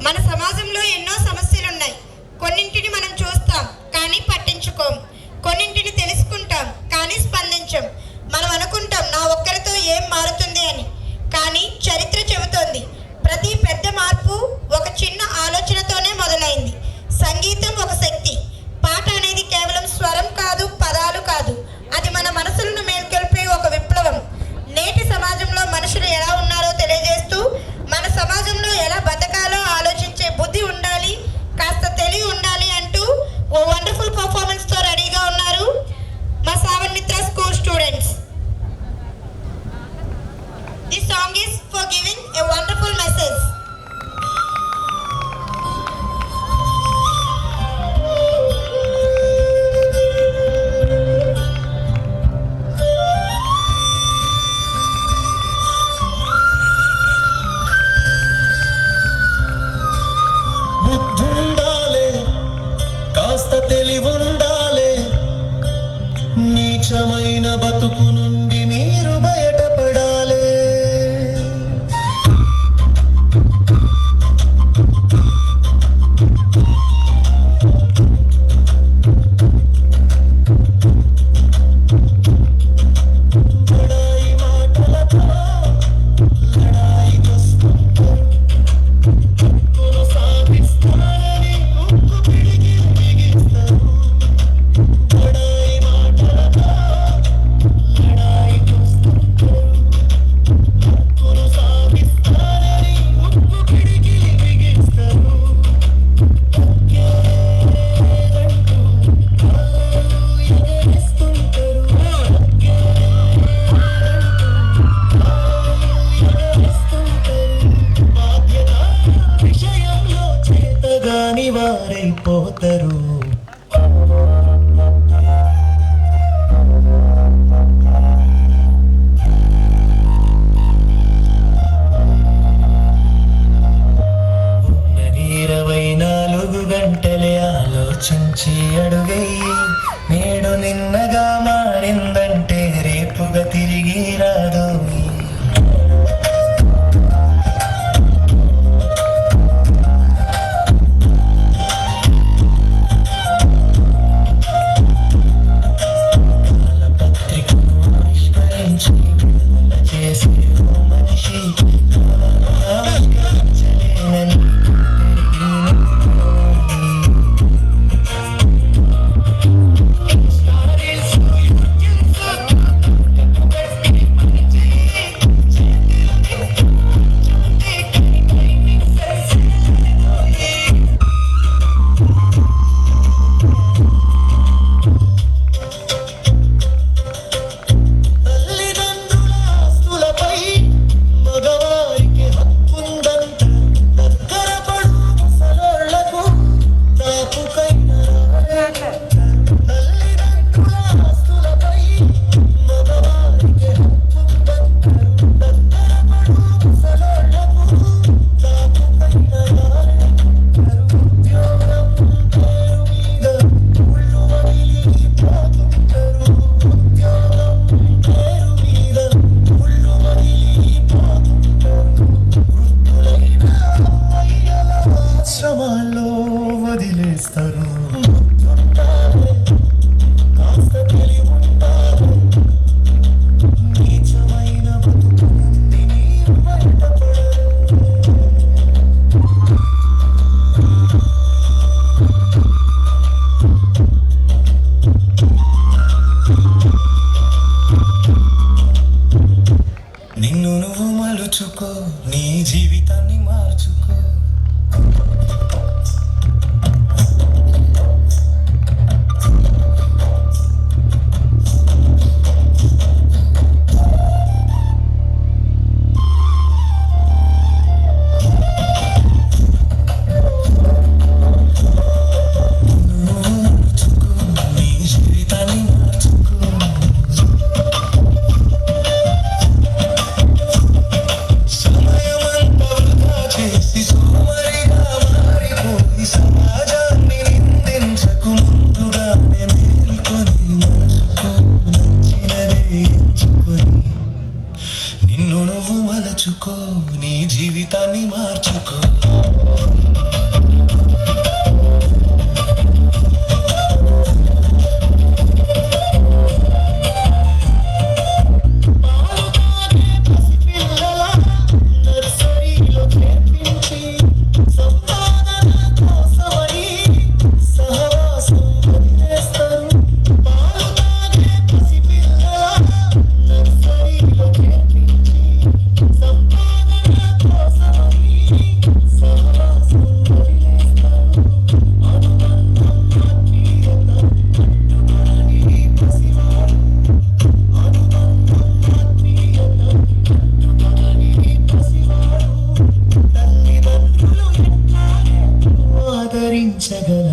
మన సమాజంలో ఎన్నో సమస్యలున్నాయి. కొన్నింటిని మనం చూస్తాం కానీ పట్టించుకోం. కొన్నింటిని తెలుసుకుంటాం కానీ స్పందించం. మనం అనుకుంటాం నా ఒక్కరితో ఏం మారుతుంది అని. కానీ చరిత్ర చెబుతోంది ప్రతి పెద్ద మార్పు ఒక చిన్న ఆలోచనతోనే మొదలైంది. సంగీతం ఒక శక్తి. పాట అనేది కేవలం స్వరం కాదు, పదాలు కాదు. అది మన మనసులను మేల్కొల్పే ఒక విప్లవం. నేటి సమాజంలో మనుషులు ఎలా ఉన్నారో తెలియజేస్తూ మన సమాజంలో ఎలా బతకాలో ఆలోచించే బుద్ధి ఉండాలి, కాస్త తెలివి ఉండాలి అంటూ ఓ వండర్ఫుల్ పర్ఫార్మెన్స్తో రెడీగా ఉన్నారు మా సావన్ మిత్ర school students. This song is for giving a wonderful message. బుద్ధుండాలే, కాస్త తెలివుండాలే, నీచమైన బతుకు నుండి మీరు బయటపడాలే. బడాయి మాటలతో లడాయి వస్తుంటే కొనసాగిస్తారని ఉక్కు పిడికి బిగిస్తారు. బడాయి మాటలతో లడాయి వస్తుంటే కొనసాగిస్తారని ఉక్కు పిడికి బిగిస్తారు. విషయంలో చేతగాని వారైపోతారు. ఉన్నది 24 గంటలే ఆలోచించి అడుగయ్యి. నేడు నిన్నగా మారిందంటే రేపుగా తిరిగి రాదు. పత్రికను ఆవిష్కరించి విడుదల చేసే ఓ మనిషి ఆవిష్కరించలేనని తల్లిదండ్రుల ఆస్తులపై మగవారికి హక్కుందంట. దగ్గర పడు ముసలోళ్లకు దాపుకైన తల్లిదండ్రుల ఆస్తులపై మగవారికి హక్కుందంట. దగ్గర పడు ముసలోళ్లకు దాపుకైన ఉద్యోగం పేరు మీద ఉళ్ళు వదిలిపోతుంటారు. ఉద్యోగం పేరు మీద ఉళ్ళు వదిలిపోతుంటారు. వృద్ధులైన అయ్యల ఆశ్రమాల్లో వదిలేస్తారు. బుద్ధుండాలే, కాస్త తెలివుండాలే, నీచమైన బతుకు నుండి మీరు బయటపడాలి. నిన్ను నువ్వు మలుచుకో, నీ జీవితాన్ని మార్చుకో. నువ్వు మలుచుకో, నీ జీవితాన్ని మార్చుకో. సమయమంతా వృధా చేసి సోమరిగా మారిపోయి సమాజాన్ని నిందించకు. ముందుగానే మేల్కొని మనసుకో, నచ్చినదే ఎంచుకొని. నిన్ను నువ్వు మలచుకో, నీ జీవితాన్ని మార్చుకో. ఊహించగలను